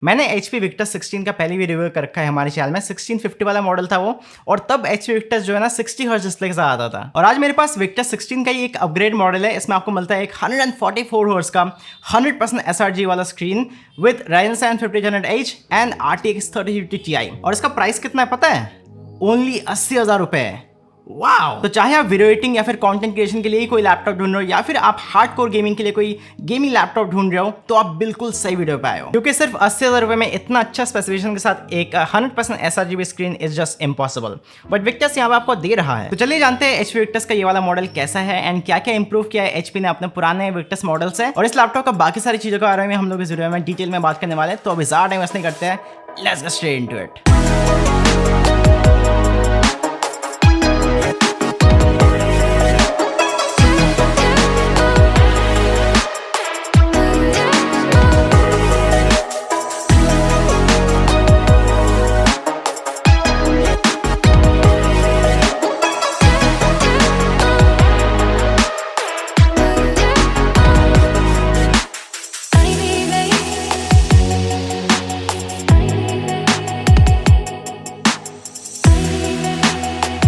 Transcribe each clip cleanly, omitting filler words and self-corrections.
मैंने HP Victus 16 का पहले भी रिव्यू कर रखा है हमारे चैनल में। 1650 वाला मॉडल था वो, और तब HP Victus जो है ना 60 हर्ट्ज डिस्प्ले के साथ आता था। और आज मेरे पास Victus 16 का ही एक अपग्रेड मॉडल है। इसमें आपको मिलता है एक 144 हर्ट्ज का 100% SRG वाला screen with Ryzen 7 5800H and RTX 3050 Ti। और इसका प्राइस कितना है पता है? ओनली 80,000 रुपए। वाओ! तो चाहे आप वीडियो एडिटिंग या फिर कंटेंट क्रिएशन के लिए कोई लैपटॉप ढूंढ रहे हो, या फिर आप हार्डकोर गेमिंग के लिए कोई गेमिंग लैपटॉप ढूंढ रहे हो, तो आप बिल्कुल सही वीडियो पे आए हो। क्योंकि सिर्फ 80,000 रुपए में इतना अच्छा स्पेसिफिकेशन के साथ एक 100% SRGB screen is just impossible. But Victus यहाँ पे आपको दे रहा है। तो चलिए जानते हैं HP विक्टस का ये वाला मॉडल कैसा है एंड क्या क्या इंप्रूव किया है HP ने अपने पुराने विक्टस मॉडल से, और इस लैपटॉप का बाकी सारी चीजों के बारे में हम लोग इस वीडियो में डिटेल में बात करने वाले हैं। तो अभी ज्यादा टाइम वेस्ट नहीं करते हैं, let's get straight into it.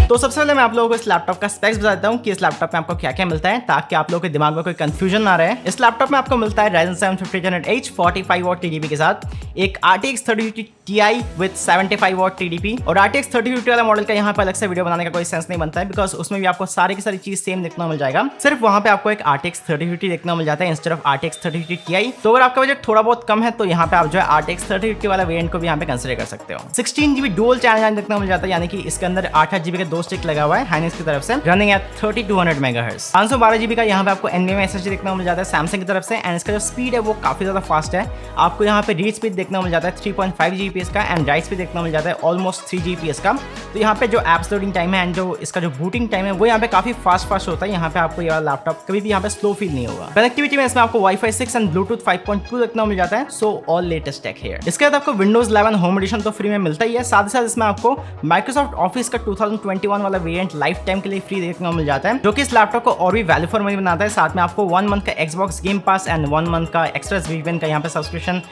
तो सबसे पहले मैं आप लोगों को इस लैपटॉप का स्पेक्स बता देता हूँ कि इस लैपटॉप में आपको क्या क्या मिलता है, ताकि आप लोगों के दिमाग में कोई कंफ्यूजन ना रहे। इस लैपटॉप में आपको मिलता है Ryzen 7 5800H 45 वॉट TDP के साथ एक RTX 3050 Ti with 75 what TDP। और RTX 3050 वाला मॉडल का यहाँ पर अलग से वीडियो बनाने का कोई सेंस नहीं बनता है, बिकॉज उसमें भी आपको सारी की सारी चीज सेम देखने को मिल जाएगा। सिर्फ वहाँ पे आपको एक RTX 3050 देखने को मिल जाता है इंस्टेड ऑफ RTX 3050 Ti। तो अगर आपका बजट थोड़ा बहुत कम है तो यहाँ पे आप जो है RTX 3050 वाला वेरिएंट को भी यहाँ पे कंसिडर कर सकते हो। 16GB डुअल चैनल देखने को मिल जाता है, यानी कि इसके अंदर 8GB के 2 स्टिक लगा हुआ है हाइनेक्स की तरफ से, रनिंग एट 3200 MHz। 512GB का यहाँ पे आपको NVMe SSD देखने को मिल जाता है सैमसंग की तरफ से, एंड इसका जो स्पीड है वो काफी ज्यादा फास्ट है। आपको यहाँ पे रीड स्पीड देखने को मिल जाता है 3.5 Gbps का, एंड राइट स्पीड देखने को मिल जाता है ऑलमोस्ट 3 Gbps का। तो यहाँ पे जो एप्स लोडिंग टाइम है एंड जो इसका जो बूटिंग टाइम है वो यहाँ पे काफी फास्ट होता है। यहाँ पे आपको ये लैपटॉप कभी भी यहाँ पे स्लो फील नहीं होगा। कनेक्टिविटी में इसमें आपको Wi-Fi 6 एंड Bluetooth 5.2 देखने को मिल जाता है, so all latest tech here. इसके बाद आपको Windows 11 होम एडिशन तो फ्री में मिलता ही है, साथ ही साथ इसमें आपको Microsoft Office का 2021 वाला वेरिएंट लाइफ टाइम के लिए फ्री देखने को मिल जाता है, जो कि इस लैपटॉप को और भी वैल्यू फॉर मनी बनाता है। साथ में आपको 1 मंथ का Xbox game pass and 1 month का एक्स्ट्रा VPN का यहाँ पे सब्सक्रिप्शन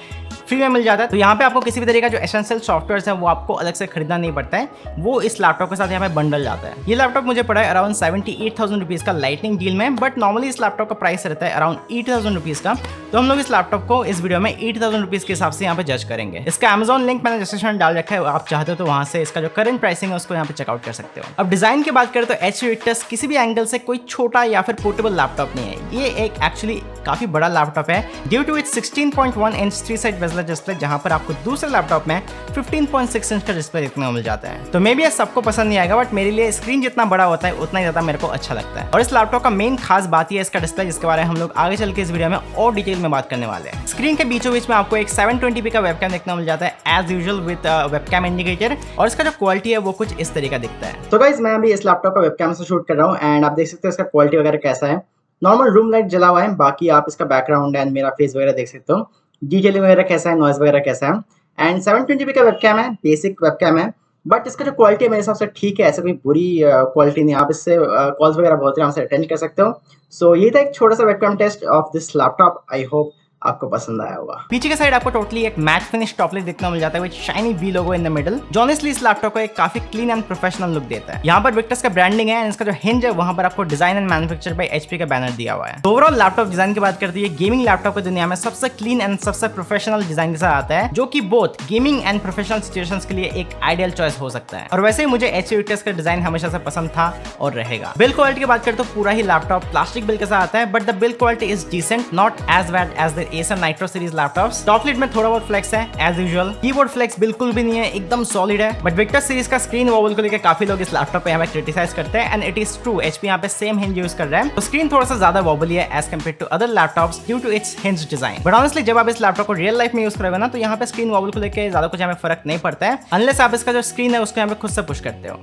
फ्री में मिल जाता है। तो यहाँ पे आपको किसी भी तरीके का जो एसेंशियल सॉफ्टवेयर है वो आपको अलग से खरीदना नहीं पड़ता है, वो इस लैपटॉप के साथ यहाँ पे बंडल जाता है। ये लैपटॉप मुझे पड़ा है अराउंड 78,000 रुपीज का लाइटनिंग डील में, बट नॉर्मली इस लैपटॉप का प्राइस रहता है अराउंड 8,000 रुपीज का। तो हम लोग इस लैपटॉप को इस वीडियो में 8,000 रुपीज के हिसाब से यहाँ पे जज करेंगे। इसका Amazon लिंक मैंने डिस्क्रिप्शन में डाल रखा है, आप चाहते हो तो वहां से इसका जो करंट प्राइसिंग है उसको यहाँ पे चेकआउट कर सकते हो। अब डिजाइन की बात करें तो HP विक्टस किसी भी एंगल से कोई छोटा या फिर पोर्टेबल लैपटॉप नहीं है। ये एक एक्चुअली काफी बड़ा लैपटॉप है due to its 16.1 inch 3 side bezel display, जहां पर आपको दूसरे लैपटॉप में 15.6 इंच का डिस्प्ले देखने को मिल जाता है। तो मे बी ये सबको पसंद नहीं आएगा, बट मेरे लिए स्क्रीन जितना बड़ा होता है उतना ही ज्यादा मेरे को अच्छा लगता है। और इस लैपटॉप का मेन खास बात है इसका डिस्प्ले, जिसके बारे में हम लोग आगे चल के इस वीडियो में और डिटेल में बात करने वाले हैं। स्क्रीन के बीचों बीच में आपको एक 720p का वेबकैम देखने को मिल जाता है as usual with webcam indicator, और इसका जो क्वालिटी है वो कुछ इस तरीके दिखता है। तो गाइस मैं अभी इस लैपटॉप का वेबकैम से शूट कर रहा हूँ एंड आप देख सकते हो इसका क्वालिटी वगैरह कैसा है। नॉर्मल रूम लाइट जला हुआ है, बाकी आप इसका बैकग्राउंड एंड मेरा फेस वगैरह देख सकते हो, डिटेलिंग वगैरह कैसा है, नॉइज वगैरह कैसा है। एंड 720p का वेबकैम है, बेसिक वेबकैम है, बट इसका जो क्वालिटी है मेरे हिसाब से ठीक है, ऐसा कोई बुरी क्वालिटी नहीं। आप इससे कॉल्स वगैरह बहुत आराम से अटेंड कर सकते हो। सो ये था एक छोटा सा webcam test of this laptop. I hope आपको पसंद आया होगा। पीछे के साइड आपको टोटली एक मैट फिनिश टॉप लिट देखने को मिल जाता है with shiny V logo in the middle, जो ऑनेस्टली इस लैपटॉप को एक काफी क्लीन एंड प्रोफेशनल लुक देता है। यहाँ पर विक्टस का ब्रांडिंग है एंड इसका जो हिंज है वहां पर आपको design and manufacture by HP का बैनर दिया हुआ है। ओवरऑल लैपटॉप डिजाइन की बात करते हैं, गेमिंग लैपटॉप की दुनिया में सबसे क्लीन एंड सबसे प्रोफेशनल डिजाइन के साथ आता है, जो कि both gaming and professional situations के लिए एक आइडियल चॉइस हो सकता है। और वैसे ही मुझे HP विक्टस का डिजाइन हमेशा से पसंद था और रहेगा। बिल्ड क्वालिटी की बात करें तो पूरा ही लैपटॉप प्लास्टिक बिल्ड के साथ आता है, but the build quality is decent, not as bad as the Acer Nitro series laptops. Top lid में थोड़ा बहुत फ्लेक्स है एज यूजुअल, कीबोर्ड फ्लेक्स बिल्कुल भी नहीं है, एकदम सॉलिड है। बट विक्टस सीरीज का स्क्रीन वॉबल को लेकर काफी लोग इस लैपटॉप पे यहाँ पे क्रिटिसाइज करते हैं and it is true, HP यहाँ पे सेम हिंज यूज कर रहा है, तो स्क्रीन थोड़ा सा ज्यादा वॉबली है as compare to other laptops due to its hinge design. But honestly जब आप इस लैपटॉप को रियल लाइफ में यूज करोगे ना, तो यहाँ पे स्क्रीन वॉबल को लेकर ज्यादा कुछ हमें फर्क नहीं पड़ता है, अनलेस आप इसका जो स्क्रीन है उसको यहाँ पे खुद से पुश करते हो।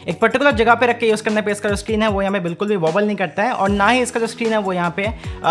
एक पर्टिकुलर जगह पे रख के यूज करने पे इसका जो स्क्रीन है वो यहाँ पे बिल्कुल भी वॉबल नहीं करता है, और ना ही इसका जो स्क्रीन है वो यहाँ पे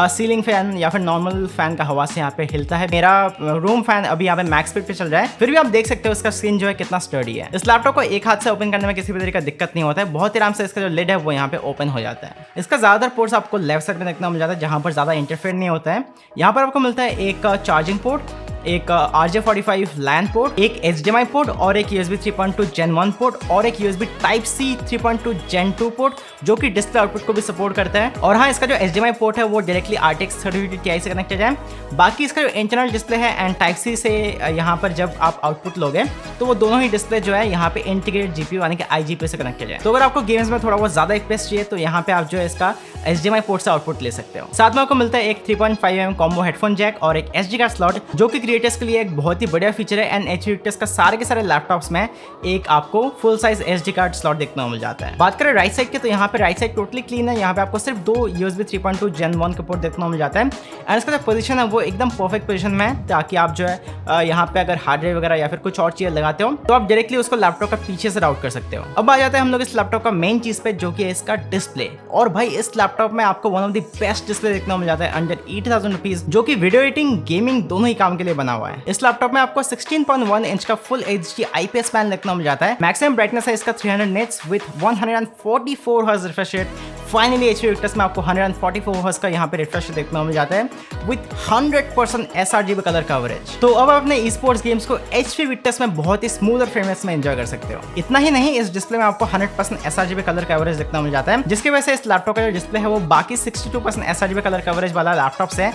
सीलिंग फैन या फिर नॉर्मल फैन का हवा से यहाँ पे हिलता है। मेरा रूम फैन अभी यहाँ पे मैक्स स्पीड पे चल रहा है, फिर भी आप देख सकते हो इसका स्क्रीन जो है कितना स्टर्डी है। इस लैपटॉप को एक हाथ से ओपन करने में किसी भी तरीके का दिक्कत नहीं होता है, बहुत ही आराम से इसका जो लिड है वो यहाँ पे ओपन हो जाता है। इसका ज्यादातर पोर्ट्स आपको लेफ्ट साइड में देखने को मिल जाता है, जहाँ पर ज्यादा इंटरफेयर नहीं होता है। यहाँ पर आपको मिलता है एक चार्जिंग पोर्ट, एक RJ45 LAN पोर्ट, एक HDMI पोर्ट और एक USB 3.2 Gen 1 पोर्ट और एक USB Type-C 3.2 Gen 2 पोर्ट जो कि डिस्प्ले आउटपुट को भी सपोर्ट करता है। और हाँ, इसका जो HDMI पोर्ट है वो डायरेक्टली RTX 3080 Ti से कनेक्टेड है। बाकी इसका जो इंटरनल डिस्प्ले है एंड Type-C से यहाँ पर जब आप आउटपुट लोगे तो वो दोनों ही डिस्प्ले जो है यहाँ पे इंटीग्रेटेड GPU यानी कि IGPU से कनेक्टेड है। तो अगर आपको गेम्स में थोड़ा बहुत ज्यादा FPS चाहिए तो यहाँ पे आप जो है इसका HDMI पोर्ट से आउटपुट ले सकते हो। साथ में आपको मिलता है एक 3.5mm कॉम्बो हेडफोन जैक और एक SD कार्ड स्लॉट जो कि क्रिएटर्स के लिए एक बहुत ही बढ़िया फीचर है। एंड HP विक्टर्स का सारे के सारे लैपटॉप्स में एक आपको full size SD card slot देखने को मिल जाता है। बात करें राइट साइड के तो यहाँ पे राइट साइड टोटली क्लीन है। यहाँ पे आपको सिर्फ 2 USB 3.2 Gen 1 का पोर्ट देखने को मिल जाता है एंड इसका जो पोजीशन है वो एकदम परफेक्ट पोजीशन में है ताकि आप जो है यहाँ पे अगर हार्ड ड्राइव वगैरह या फिर कुछ और चीज लगाते हो तो आप डायरेक्टली उसको लैपटॉप का पीछे से राउट कर सकते हो। अब आ जाते हैं हम लोग इस लैपटॉप का मेन चीज पे जो कि है इसका डिस्प्ले। और भाई इस लैपटॉप में आपको one of the best display देखने को मिल जाता है अंडर 8000 रुपीज जो कि वीडियो एडिटिंग गेमिंग दोनों ही काम के लिए बना हुआ है। इस लैपटॉप में आपको 16.1 इंच का फुल HD IPS पैनल देखने को मिल जाता है। मैक्सिमम ब्राइटनेस है इसका 300 nits with 144 hertz refresh rate. Finally HP Victus में आपको 144 हर्ट्ज का यहाँ पे रिफ्रेश देखने को मिल जाता है विद 100% sRGB कलर कवरेज। तो अब आप अपने e-sports गेम्स को HP विक्टर्स में बहुत ही स्मूथ और फ्रेमनेस में एंजॉय कर सकते हो। इतना ही नहीं, इस डिस्प्ले में आपको 100% sRGB कलर कवरेज देखने को मिल जाता है जिसकी वजह से इस लैपटॉप का जो डिस्प्ले है वो बाकी 62% sRGB कलर कवरेज वाला लैपटॉप से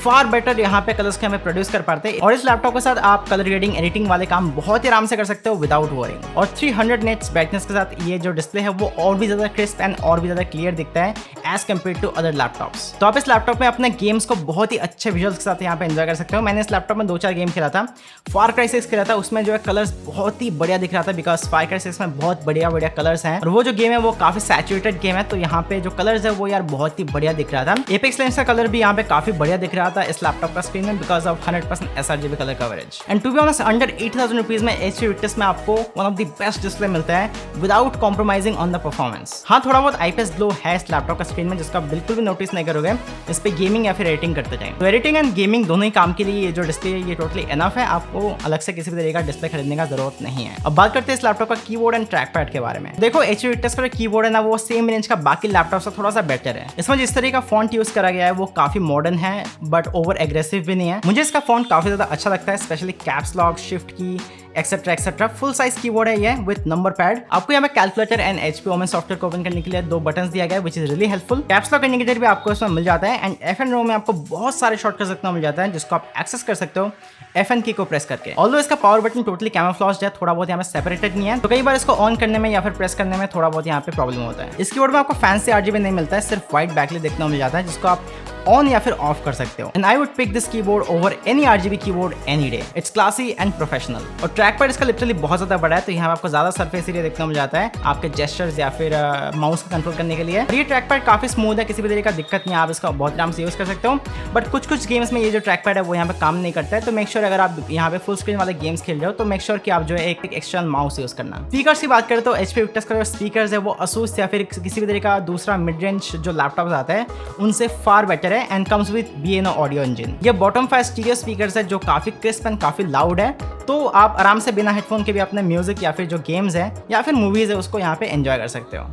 फार बेटर यहाँ पे कलर्स के हमें प्रोड्यूस कर पाते हैं। और इस लैपटॉप के साथ आप कलर ग्रेडिंग एडिटिंग वाले काम बहुत ही आराम से कर सकते हो विदाउट वरिंग। और 300 निट्स ब्राइटनेस के साथ ये जो डिस्प्ले है वो और भी ज्यादा क्रिस्प एंड और भी ज्यादा क्लियर दिखता है as compare to other laptops. तो आप इस लैपटॉप में अपने गेम्स को बहुत ही अच्छे विजुअल्स के साथ यहाँ पे एंजॉय कर सकते हो। मैंने इस लैपटॉप में 2-4 गेम खेला था। फार क्राई 6 खेला था, उसमें जो है कलर्स बहुत ही बढ़िया दिख रहा था बिकॉज फार क्राई 6 में बहुत बढ़िया कलर्स हैं और वो जो गेम है वो काफी सैचुरेटेड गेम है। तो यहाँ पे जो कलर्स है वो यार बहुत ही बढ़िया दिख रहा था। एपेक्स लेजेंड्स का कलर भी यहाँ पे काफी बढ़िया दिख रहा था इस लैपटॉप का स्क्रीन में because of 100% sRGB colour coverage. And to be honest under 8000 rupees में HP विक्टर्स में आपको one of the best display मिलता है without compromising on the performance. हाँ, थोड़ा बहुत IPS ग्लो है इस लैपटॉप का स्क्रीन में जिसका बिल्कुल भी नोटिस नहीं करोगे इस पे गेमिंग या फिर एडिटिंग करते टाइम। तो एडिटिंग एंड गेमिंग दोनों ही काम के लिए ये जो डिस्प्ले है ये टोटली एनफ है। आपको अलग से किसी भी तरीके का डिस्प्ले खरीदने का जरूरत नहीं है। अब बात करते हैं इस लैपटॉप का कीबोर्ड एंड ट्रैक पैड के बारे में। देखो HP विक्टर्स का जो कीबोर्ड है ना वो सेम रेंज का बाकी लैपटॉप से थोड़ा सा बेटर है। इसमें जिस तरीके का फॉन्ट यूज करा गया है वो काफी मॉडर्न है बट ओवर एग्रेसिव भी नहीं है। मुझे इसका फॉन्ट काफी ज्यादा अच्छा लगता है, specially caps lock, shift key etcetera etcetera. Full size keyboard है ये विद नंबर पैड। आपको यहाँ पे calculator and HP Omen software को ओपन करने के लिए 2 बटन्स दिया गया है which is really helpful. Caps lock indicator भी आपको इसमें मिल जाता है एंड FN रो में आपको बहुत सारे शॉर्टकट्स देखने को मिल जाता है जिसको आप एक्सेस कर सकते हो FN की को प्रेस करके। ऑल्दो इसका पावर बटन टोटली कैमोफ्लेज्ड है, थोड़ा बहुत यहाँ पे सेपरेटेड नहीं है तो कई बार इसको ऑन करने में या फिर प्रेस करने में थोड़ा बहुत यहाँ पे प्रॉब्लम होता है। इस कीबोर्ड में आपको फैंसी RGB नहीं मिलता है, सिर्फ व्हाइट बैकलाइट देखने को मिल जाता है जिसको आप ऑन या फिर ऑफ कर सकते हो। And I would pick this keyboard over any RGB keyboard any day. It's classy and professional. और ट्रैक पैड इसका लिटरली बहुत ज्यादा बड़ा है तो यहाँ आपको ज्यादा सरफेस एरिया देखने को मिल जाता है आपके जेस्चर्स या फिर माउस को कंट्रोल करने के लिए। और ये ट्रैक पैड काफी स्मूथ है, किसी भी तरीके का दिक्कत नहीं है, आप इसका बहुत आराम से यूज कर सकते हो। बट कुछ गेम्स में ये जो ट्रैक पैड है वो यहाँ पे काम नहीं करता है तो मेक श्योर अगर आप यहाँ पे फुल स्क्रीन वाले गेम्स खेल रहे हो तो मेक श्योर कि आप जो है एक एक्सटर्नल माउस यूज करना। स्पीकर्स की बात करें तो HP विक्टर्स का जो स्पीकर्स है वो Asus या फिर किसी भी तरीके का दूसरा मिड रेंज जो लैपटॉप आता है उनसे फार बेटर है and comes with BNO audio engine. ये बॉटम 5 स्टीरियो स्पीकर्स है जो काफी क्रिस्प एंड काफी लाउड है तो आप आराम से बिना हेडफोन के भी अपने म्यूजिक या फिर जो गेम्स है या फिर मूवीज है उसको यहाँ पे एंजॉय कर सकते हो।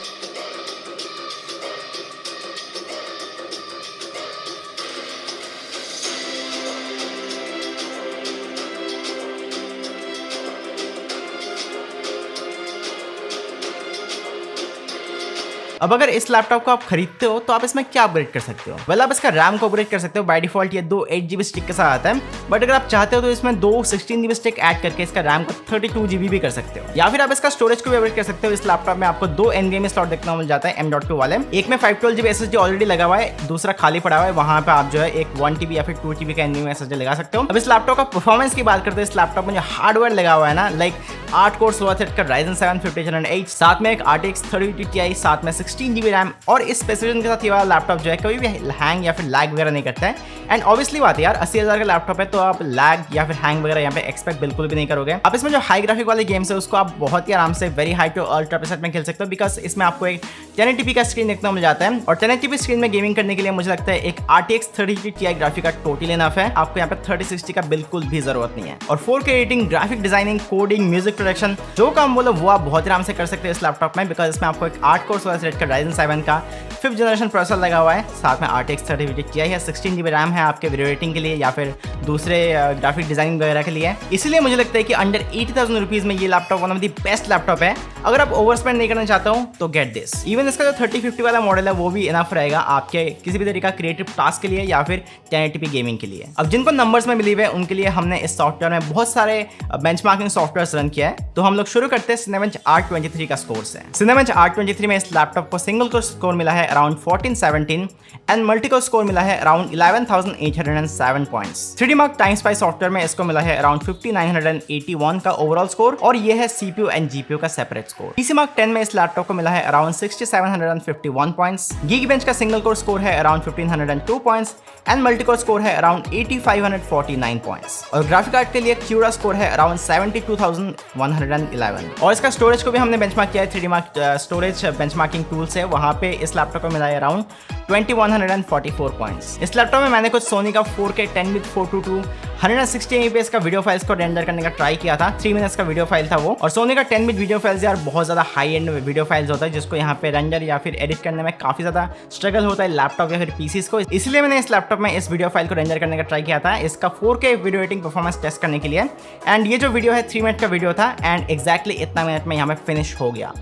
अब अगर इस लैपटॉप को आप खरीदते हो तो आप इसमें क्या अपग्रेड कर सकते हो? वेल आप इसका रैम को अपग्रेड कर सकते हो। बाय डिफॉल्ट ये 2 8GB स्टिक के साथ आता है बट अगर आप चाहते हो तो इसमें 2 16GB स्टिक ऐड करके इसका रैम को 32GB भी कर सकते हो। या फिर आप इसका स्टोरेज को भी अपग्रेड कर सकते हो। इस लैपटॉप में आपको 2 NVMe स्लॉट देखने को मिल जाता है M.2 वाले। एक में 512GB SSD ऑलरेडी लगा हुआ है, दूसरा खाली पड़ा हुआ है, वहां पे आप जो है एक 1TB या फिर 2TB का NVMe SSD लगा सकते हो। अब इस लैपटॉप का परफॉर्मेंस की बात करते हैं। इस लैपटॉप में जो हार्डवेयर लगा हुआ है ना लाइक 8 कोर 16 थ्रेड का Ryzen 7 5008, साथ में एक RTX 3080 Ti, साथ में 16GB रैम। और इस स्पेसिफिकेशन के साथ ये वाला लैपटॉप जो है कभी भी हैंग या फिर लैग वगैरह नहीं करता है। एंड ऑब्वियसली बात है यार 80,000 का लैपटॉप है तो आप लैग या फिर हैंग वगैरह यहाँ पे एक्सपेक्ट बिल्कुल भी नहीं करोगे। अब इसमें जो हाई ग्राफिक वाले गेम्स है उसको आप बहुत ही आराम से very high to ultra preset में खेल सकते हो बिकॉज इसमें आपको एक 1080p का स्क्रीन देखने को मिल जाता है। और 1080p स्क्रीन में गेमिंग करने के लिए मुझे लगता है एक RTX 3080 Ti ग्राफिक का टोटल इनफ है। आपको यहाँ पे 3060 का बिल्कुल भी जरूरत नहीं है। और 4K editing, graphic designing, coding, music production जो काम बोलो वो आप बहुत आराम से कर सकते हैं इस लैपटॉप में बिकॉज इसमें आपको एक 8 कोर 16 थ्रेड का Ryzen 7 का 5th जनरेशन प्रोसेसर लगा हुआ है, साथ में RTX 3050 Ti है, 16 GB रैम है आपके वीडियो एडिटिंग के लिए या फिर दूसरे ग्राफिक डिजाइन वगैरह के लिए। इसलिए मुझे लगता है कि अंडर 80,000 रुपीज में ये laptop one of the best laptop है। अगर आप ओवर स्पेंड नहीं करना चाहते हो तो गेट दिस। इवन इसका जो 3050 वाला मॉडल है वो भी इनफ रहेगा आपके किसी भी तरीका क्रिएटिव टास्क के लिए या फिर 1080p गेमिंग के लिए। अब जिनको नंबर्स में बिलीव है उनके लिए हमने इस सॉफ्टवेयर में बहुत सारे बेंचमार्किंग सॉफ्टवेयर रन किया है। तो हम लोग शुरू करते हैं Cinebench R23 का स्कोर से। Cinebench R23 में इस लैपटॉप को सिंगल कोर स्कोर मिला है around 1417 and multi core score मिला है around 11,807 points. 3D Mark Time software में इसको मिला है अराउंड 5981 का ओवरऑल स्कोर और ये है CPU एंड GPU का सेपरेट स्कोर। PC Mark 10 में इस लैपटॉप को मिला है अराउंड 6751 पॉइंट्स। Geekbench का सिंगल कोर स्कोर है around 1502 points and multi core score है अराउंड 8549 पॉइंट्स और ग्राफिक कार्ड के लिए CUDA स्कोर है अराउंड 72,111 और इसका स्टोरेज को भी हमने बेंचमार्क किया है 3D Mark storage benchmarking tool से। वहां पे इस लैपटॉप को मिला है अराउंड 2144 पॉइंट्स। इस लैपटॉप में मैंने कुछ सोनी का 4K 10-bit 422 160 MFPS का वीडियो फाइल्स को रेंडर करने का ट्राई किया था। 3 मिनट्स का वीडियो फाइल था वो। और सोनी का 10-bit वीडियो फाइल्स यार बहुत ज़्यादा हाई एंड वीडियो फाइल्स होता है जिसको यहाँ पे रेंडर या फिर एडिट करने में काफ़ी ज़्यादा स्ट्रगल होता है लैपटॉप या फिर पीसीस को। इसलिए मैंने इस लैपटॉप में इस वीडियो फाइल को रेंडर करने का ट्राई किया था इसका 4K video editing performance test करने के लिए। एंड ये जो वीडियो है 3 मिनट का वीडियो था एंड एक्जैक्टली इतना मिनट में यहाँ पे फिनिश हो गया।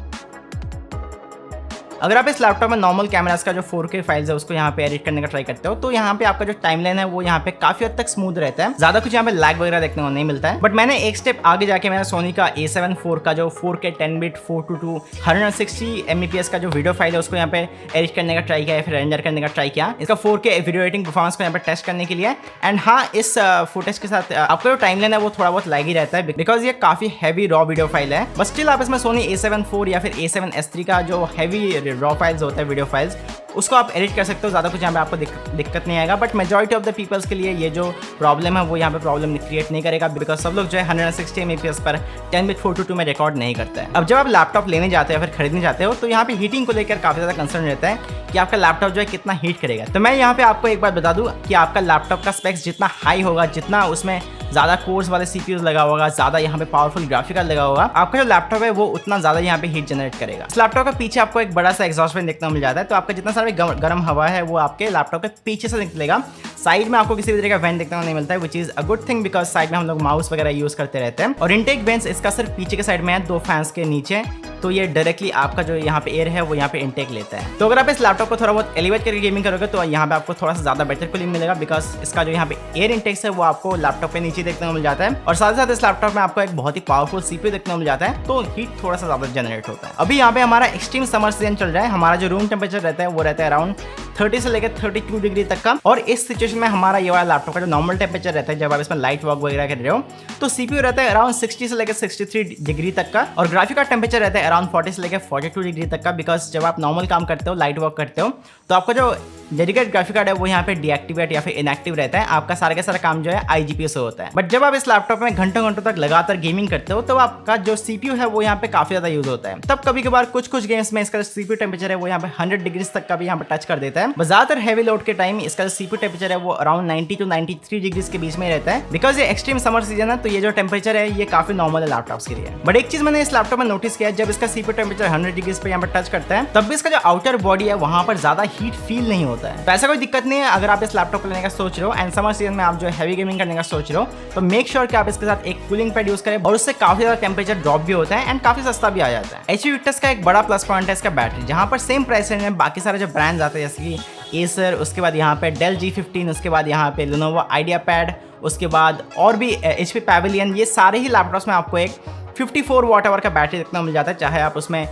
अगर आप इस लैपटॉप में नॉर्मल कैमरास का जो 4K फाइल्स है उसको यहाँ पे एडिट करने का ट्राई करते हो तो यहाँ पे आपका जो टाइमलाइन है वो यहाँ पे काफी हद तक स्मूथ रहता है, ज्यादा कुछ यहाँ पे लैग वगैरह देखने को नहीं मिलता है। बट मैंने एक स्टेप आगे जाके मैंने सोनी का A7 IV का जो 4K 10-bit 422 160 MFPS का जो वीडियो फाइल है उसको यहाँ पे एडिट करने का ट्राई किया या फिर रेंडर करने का ट्राई किया इसका 4K वीडियो एडिटिंग परफॉर्मेंस को यहाँ पे टेस्ट करने के लिए। एंड हाँ, इस फुटेज के साथ आपका जो टाइमलाइन है वो थोड़ा बहुत लैग ही रहता है बिकॉज ये काफी हैवी रॉ वीडियो फाइल है। बट स्टिल आप इसमें सोनी A7 IV या फिर A7S III का जो हैवी रॉ फाइल्स होता है वीडियो फाइल्स उसको आप एडिट कर सकते हो, ज़्यादा कुछ यहाँ पे आपको दिक्कत नहीं आएगा। But majority of the peoples के लिए ये जो प्रॉब्लम है वो यहाँ पे प्रॉब्लम क्रिएट नहीं करेगा बिकॉज सब लोग जो है 160 MFPS पर 10-bit 422 में रिकॉर्ड नहीं करते हैं। अब जब आप लैपटॉप लेने जाते हो या फिर खरीदने जाते हो तो यहाँ पे हीटिंग को लेकर काफ़ी ज़्यादा कंसर्न रहता है कि आपका लैपटॉप जो है कितना हीट करेगा। तो मैं यहाँ पे आपको एक बात बता दूँ कि आपका लैपटॉप का स्पेक्स जितना हाई होगा, जितना उसमें ज़्यादा कोर्स वाले CPUs लगा होगा, ज़्यादा यहाँ पे पावरफुल ग्राफिक कार्ड लगा होगा, आपका जो लैपटॉप है वो उतना ज़्यादा यहाँ पे हीट जनरेट करेगा। इस लैपटॉप के पीछे आपको एक बड़ा सा एग्जॉस्ट फैन देखने को मिल जाता है तो आपका जितना सारा गर्म हवा है वो आपके लैपटॉप के पीछे से निकलेगा। साइड में आपको किसी भी तरह का वेंट देखने को नहीं मिलता है which is a good thing because side में हम लोग माउस वगैरह यूज करते रहते हैं। और इनटेक वेंट्स इसका सिर्फ पीछे के साइड में है, 2 फैंस के नीचे, तो ये डायरेक्टली आपका जो यहाँ पे एयर है वो यहाँ पे इनटेक लेता है। तो अगर आप इस लैपटॉप को थोड़ा बहुत एलिवेट करके गेमिंग करोगे तो यहाँ पे आपको थोड़ा सा ज्यादा बेटर कूलिंग मिलेगा बिकॉज इसका जो यहाँ पे एयर इनटेक्स है वो आपको लैपटॉप के नीचे देखने को मिल जाता है। और साथ ही साथ इस लैपटॉप में आपको एक बहुत ही पावरफुल CPU देखने को मिल जाता है तो हीट थोड़ा सा ज्यादा जनरेट होता है। अभी यहाँ पे हमारा एक्सट्रीम समर सीजन चल रहा है, हमारा जो रूम टेम्परेचर रहता है वो रहता है अराउंड 30 से लेकर 32 डिग्री तक का। और इस सिचुएशन में हमारा ये वाला लैपटॉप का जो नॉर्मल टेम्परेचर रहता है जब आप इसमें लाइट वर्क वगैरह कर रहे हो तो CPU रहता है अराउंड 60 से लेकर 63 डिग्री तक का और ग्राफिक का टेम्परेचर रहता है अराउंड 40 से लेकर 42 डिग्री तक का। बिकॉज जब आप नॉर्मल काम करते हो, लाइट वर्क करते हो तो आपका जो डेडिकेटेड ग्राफिक कार्ड है वो यहाँ पे डीएक्टिवेट या फिर इनएक्टिव रहता है, आपका सारा का सारा काम जो है IGPU से होता है। बट जब आप इस लैपटॉप में घंटों घंटों तक लगातार गेमिंग करते हो तो आपका जो CPU है वो यहाँ पे काफी ज्यादा यूज होता है। तब कभी कभार कुछ गेम्स में इसका CPU टेम्परेचर है वो यहाँ पे 100 डिग्री तक का भी यहाँ पे टच कर देता है। ज्यादातर हैवी लोड के टाइम इसका जो CPU टेम्परेचर है वो अराउंड 90 to 93 डिग्री के बीच में रहता है। बिकॉज ये एक्सट्रीम समर सीजन है तो ये जो टेम्परेचर है ये काफी नॉर्मल है लैपटॉप्स के लिए। बट एक चीज मैंने इस लैपटॉप में नोटिस किया, जब इसका CPU टेम्परेचर 100 डिग्री पे यहाँ पे टच करता है तब भी इसका जो आउटर बॉडी है वहां पर ज्यादा हीट फील नहीं होता है। तो ऐसा कोई दिक्कत नहीं है अगर आप इस लैपटॉप को लेने का सोच रहे हो एंड समर सीजन में आप जो हैवी गेमिंग करने का सोच रहे हो तो मेक श्योर कि आप इसके साथ एक कूलिंग पैड यूज करें और उससे काफी ज्यादा टेम्परेचर ड्रॉप भी होता है एंड काफी सस्ता भी आ जाता है। HP Victus का एक बड़ा प्लस पॉइंट है इसका बैटरी, जहां पर सेम प्राइस रेंज में बाकी सारे जो ब्रांड्स आते हैं जैसे कि Acer, उसके बाद यहाँ पे Dell G15, उसके बाद यहाँ पे Lenovo IdeaPad, उसके बाद और भी HP Pavilion, ये सारे ही लैपटॉप्स में आपको एक 54 वाट आवर का बैटरी देखने को मिल जाता है। चाहे आप उसमें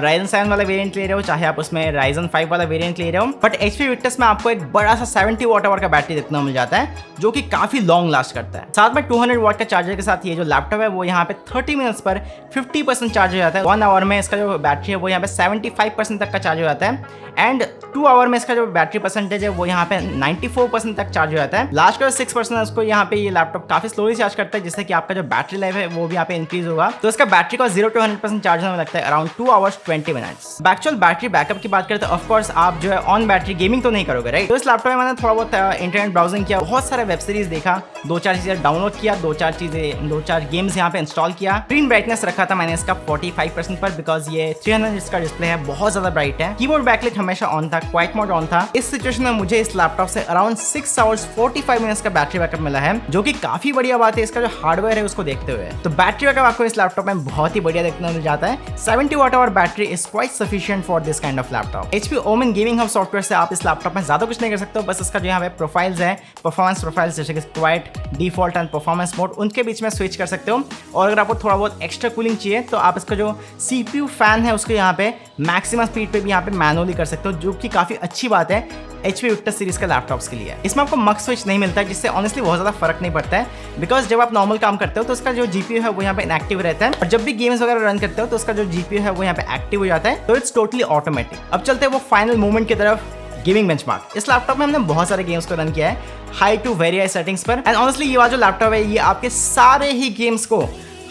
Ryzen 7 वाला वेरिएंट ले रहे हो, चाहे आप उसमें Ryzen 5 वाला वेरिएंट ले रहे हो। बट HP Victus में आपको एक बड़ा सा 70 वाट आवर का बैटरी देखने को मिल जाता है जो कि काफी लॉन्ग लास्ट करता है। साथ में 200 वाट का चार्जर के साथ ये जो लैपटॉप है वो यहाँ पे 30 मिनट्स पर 50% चार्ज हो जाता है। 1 आवर में इसका जो बैटरी है वो यहाँ पे 75% तक का चार्ज हो जाता है एंड 2 आवर में इसका जो बैटरी परसेंटेज है वो यहाँ पे 94% तक चार्ज हो जाता है। लास्ट का 6% है उसको यहाँ पे ये लैपटॉप काफी स्लोली चार्ज करता है जिससे कि आपका जो बैटरी लाइफ है वो भी यहाँ पे इंक्रीज होगा तो इसका बैटरी का 0 to 100% चार्ज होने में लगता है around 2 hours 20 minutes. Actual battery backup की बात करें तो ऑफ कोर्स आप जो है ऑन बैटरी गेमिंग तो नहीं करोगे, राइट। तो इस लैपटॉप में मैंने थोड़ा बहुत इंटरनेट ब्राउजिंग किया, बहुत सारे वेब सीरीज देखा, 2-4 चीजें डाउनलोड किया, 2-4 गेम्स यहाँ पे इंस्टॉल किया। स्क्रीन ब्राइटनेस रखा था मैंने इसका 45% पर, बिकॉज ये 300 इसका डिस्प्ले है, बहुत ज्यादा ब्राइट है। कीबोर्ड बैकलाइट हमेशा ऑन था, क्वाइट मोड ऑन था। इस सिचुएशन में मुझे इस लैपटॉप से अराउंड 6 आवर्स 45 मिनट्स का बैटरी बैकअप मिला है, जो कि काफी बढ़िया बात है इसका जो हार्डवेयर है उसको देखते हुए। तो बैटरी बैकअप आपको इस लैपटॉप में बहुत ही बढ़िया देखने को मिल जाता है। 70 watt hour battery is quite sufficient for this kind of laptop. HP Omen gaming hub software से आप इस लैपटॉप में ज्यादा कुछ नहीं कर सकते हो, बस इसका जो यहाँ पे प्रोफाइल्स है, परफॉर्मेंस प्रोफाइल्स जैसे कि quite, default and performance mode, उनके बीच में स्विच कर सकते हो। और अगर आपको थोड़ा बहुत एक्स्ट्रा कूलिंग चाहिए तो आप इसका जो CPU फैन है उसको यहाँ पे मैक्सिमम स्पीड पे भी यहाँ पे मैनुअली कर सकते हो, जो कि काफी अच्छी बात है HP विक्टस सीरीज के लैपटॉप्स के लिए। इसमें आपको मक स्विच नहीं मिलता है, जिससे ऑनेस्टली बहुत ज्यादा फर्क नहीं पड़ता है, बिकॉज जब आप नॉर्मल काम करते हो तो उसका जो GPU है वो यहाँ पे इनएक्टिव रहता है, और जब भी गेम्स वगैरह रन करते हो तो उसका जो GPU है वो यहाँ पे एक्टिव हो जाता है। तो इट्स टोटली ऑटोमेटिक। अब चलते हैं वो फाइनल मूवमेंट की तरफ, गेमिंग बेंचमार्क। इस लैपटॉप में हमने बहुत सारे गेम्स को रन किया है high to very high settings पर, एंड ऑनेस्टली ये वाला जो लैपटॉप है ये आपके सारे ही गेम्स को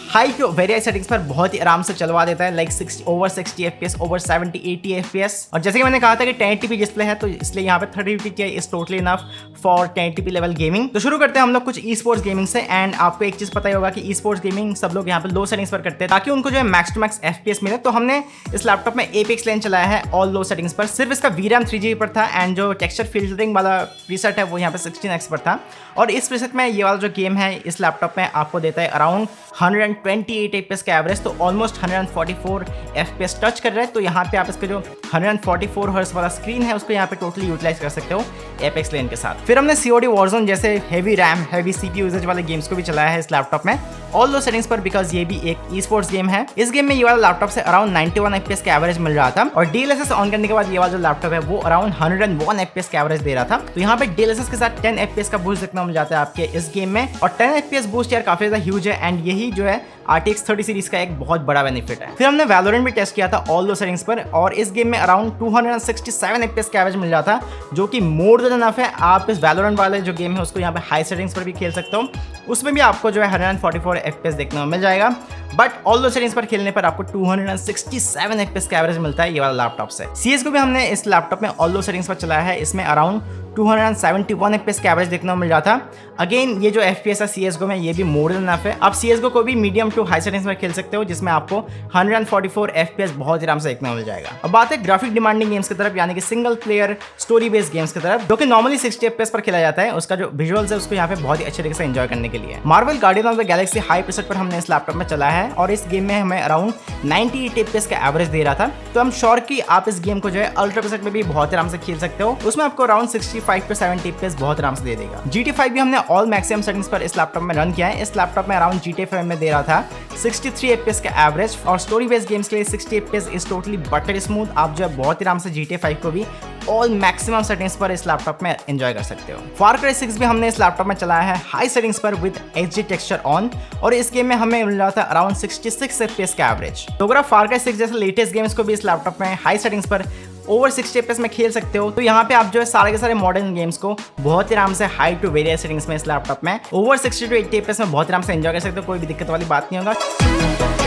high to very high settings पर बहुत ही आराम से चलवा देता है, like over 60 FPS, over 70-80 FPS। और जैसे कि मैंने कहा था कि 1080p डिस्प्ले है, तो इसलिए यहाँ पे 3080 Ti is totally enough for 1080p level gaming. तो शुरू करते हैं हम लोग कुछ ई स्पोर्ट्स गेमिंग से। एंड आपको एक चीज पता ही होगा कि ई स्पोर्ट्स गेमिंग सब लोग यहाँ पे लो सेटिंग्स पर करते हैं ताकि उनको जो है मैक्स टू मैक्स FPS मिले। तो हमने इस लैपटॉप में एपेक्स लेजेंड चलाया है ऑल लो सेटिंग्स पर। सिर्फ इसका VRAM 3GB पर था, एंड जो टेक्सचर फिल्टरिंग वाला प्रीसेट है वो यहाँ पे 16x पर था। और इस प्रीसेट में ये वाला जो गेम है इस लैपटॉप में आपको देता है अराउंड 128 FPS का एवरेज, तो ऑलमोस्ट 144 FPS टच कर रहा है। तो यहाँ पे आप इसके जो 144 हर्ट्ज वाला स्क्रीन है उसको यहाँ पे टोटली यूटिलाइज कर सकते हो एपेक्स लेजेंड के साथ। फिर हमने COD वॉरज़ोन जैसे heavy RAM, heavy CPU usage वाले गेम्स को भी चलाया है इस लैपटॉप में ऑल लो सेटिंग्स पर, बिकॉज ये भी एक ई स्पोर्ट्स गेम है। इस गेम में ये वाला लैपटॉप से अराउंड 91 FPS का एवरेज मिल रहा था, और DLSS ऑन करने के बाद ये वाला जो लैपटॉप है वो अराउंड 101 FPS का एवरेज दे रहा था। तो यहाँ पे DLSS के साथ 10 FPS का बूस्ट देखने को मिल जाता है आपके इस गेम में, और 10 FPS बूस्ट यार काफी ज्यादा ह्यूज है, एंड यही जो है RTX 30 सीरीज का एक बहुत बड़ा बेनिफिट है। फिर हमने वैलोरेंट भी टेस्ट किया था ऑल लो सेटिंग्स पर, और इस गेम में अराउंड 267 FPS का एवरेज मिल रहा था, जो कि मोर देन इनफ है। आप इस वैलोरेंट वाले जो गेम है उसको यहाँ पे हाई सेटिंग्स पर भी खेल सकते हो, उसमें भी आपको जो है 144 FPS देखने को मिल जाएगा। बट ऑल लो सेटिंग्स पर खेलने पर आपको 267 FPS का एवरेज मिलता है ये वाला लैपटॉप से। CS को भी हमने इस लैपटॉप में ऑल लो सेटिंग्स पर चलाया है, इसमें अराउंड 271 FPS का एवरेज देखने को मिल रहा था। अगेन ये जो FPS है CSGO में ये भी मोर देन इनफ है। आप CSGO को भी मीडियम टू हाई सेटिंग्स में खेल सकते हो, जिसमें आपको 144 FPS बहुत आराम से देखने को मिल जाएगा। अब बात है ग्राफिक डिमांडिंग गेम्स की तरफ, यानी कि single player story based games की तरफ, जो कि नॉर्मली 60 FPS पर खेला जाता है। उसका जो विजुअल्स है उसको यहाँ पे बहुत ही अच्छे तरीके से एंजॉय करने के लिए Marvel guardian of the Galaxy high preset पर हमने इस लैपटॉप में चलाया है, और इस गेम में हमें अराउंड 98 FPS का एवरेज दे रहा था। तो हम श्योर कि आप इस गेम को जो है अल्ट्रा प्रीसेट में भी बहुत आराम से खेल सकते हो, उसमें आपको अराउंड 65 to 70 FPS बहुत आराम से दे देगा। GTA 5 भी हमने ऑल मैक्सिमम सेटिंग्स पर इस लैपटॉप में रन किया है। इस लैपटॉप में अराउंड GTA 5 में दे रहा था 63 FPS का एवरेज, और स्टोरी बेस्ड गेम्स के लिए 60 FPS is totally butter smooth. आप जो है बहुत ही आराम से GTA 5 को भी ऑल मैक्सिमम सेटिंग्स पर इस लैपटॉप में एंजॉय कर सकते हो। Far Cry 6 भी हमने इस लैपटॉप में चलाया है हाई सेटिंग्स पर विद HD टेक्सचर ऑन, और इस गेम में हमें मिल रहा था अराउंड 66 FPS का एवरेज। तो अगर आप Far Cry 6 जैसे लेटेस्ट गेम्स को भी इस लैपटॉप में हाई सेटिंग्स पर ओवर 60 FPS में खेल सकते हो, तो यहाँ पे आप जो है सारे के सारे मॉडर्न गेम्स को बहुत ही आराम से high to very high settings में इस लैपटॉप में ओवर 60 to 80 FPS में बहुत आराम से एंजॉय कर सकते हो। कोई भी दिक्कत वाली बात नहीं होगा।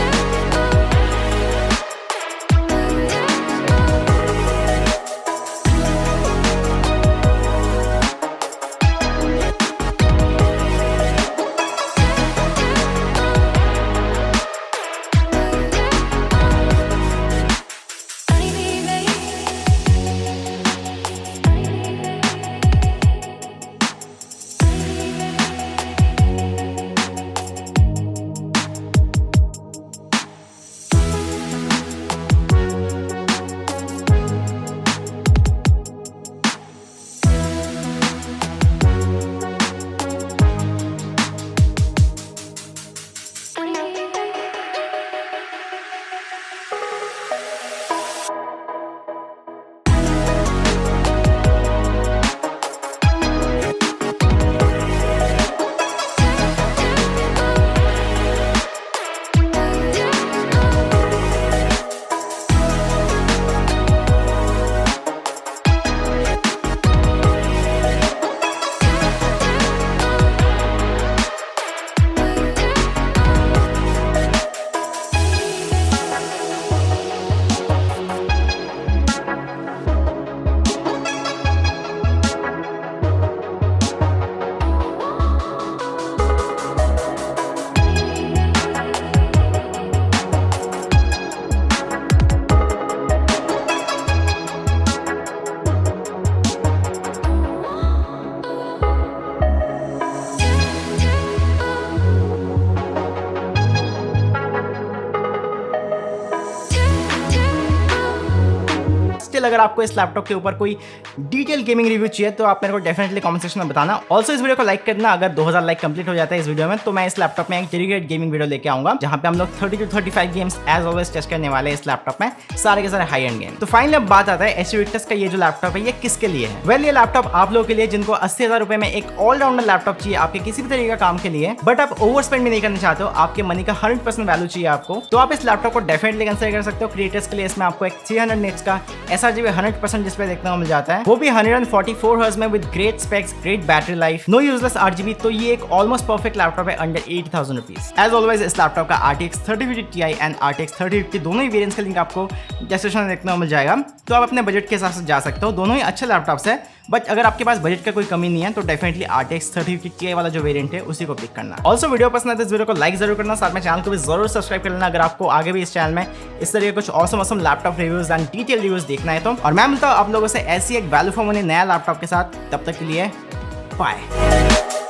अगर आपको इस लैपटॉप के ऊपर कोई डिटेल गेमिंग रिव्यू चाहिए तो आप मेरे को डेफिनेटली कमेंट सेक्शन में बताना। ऑल्सो इस वीडियो को लाइक करना। अगर 2000 लाइक कंप्लीट हो जाता है इस वीडियो में तो मैं इस लैपटॉप में एक डेडिकेटेड गेमिंग वीडियो लेके आऊंगा जहां पे हम लोग 30 to 35 games as always test करने वाले हैं इस लैपटॉप में, सारे के सारे हाई एंड गेम। तो फाइनली अब बात आता है एचपी विक्टस का ये जो लैपटॉप है ये किसके लिए है। वेल ये लैपटॉप आप लोगों के लिए जिनको 80,000 रुपए में एक ऑलराउंडर लैपटॉप चाहिए आपके किसी भी तरीके का काम के लिए, बट आप ओवर स्पेंड भी नहीं करना चाहते हो, आपके मनी का 100% वैल्यू चाहिए आपको, तो आप इस लैपटॉप को डेफिनेटली कंसिडर कर सकते हो। क्रिएटर्स के लिए इसमें आपको एक 300 निट्स का sRGB 100% डिस्प्ले देखने को मिल जाता है, वो भी 144 हर्ट्ज में with great specs, great battery life, no useless RGB। तो ये एक ऑलमोस्ट परफेक्ट लैपटॉप है अंडर 80,000 रुपीज। एज ऑलवेज इस लैपटॉप का RTX 3050 Ti एंड RTX 3050 दोनों ही वेरिएंट्स का लिंक आपको डिस्क्रिप्शन में देखने को मिल जाएगा, तो आप अपने बजट के हिसाब से जा सकते हो। दोनों ही अच्छे लैपटॉप्स है, बट अगर आपके पास बजट का कोई कमी नहीं है तो डेफिनेटली RTX 3050 Ti वाला जो वेरिएंट है उसी को पिक करना। ऑल्सो वीडियो पसंद है तो इस वीडियो को लाइक जरूर करना, साथ में चैनल को भी जरूर सब्सक्राइब कर लेना अगर आपको आगे भी इस चैनल में इस तरह के कुछ awesome laptop reviews and detail reviews देखना है तो। और मैं मिलता हूं आप लोगों से ऐसी एक वैल्यू फॉर मनी नया लैपटॉप के साथ, तब तक के लिए बाय।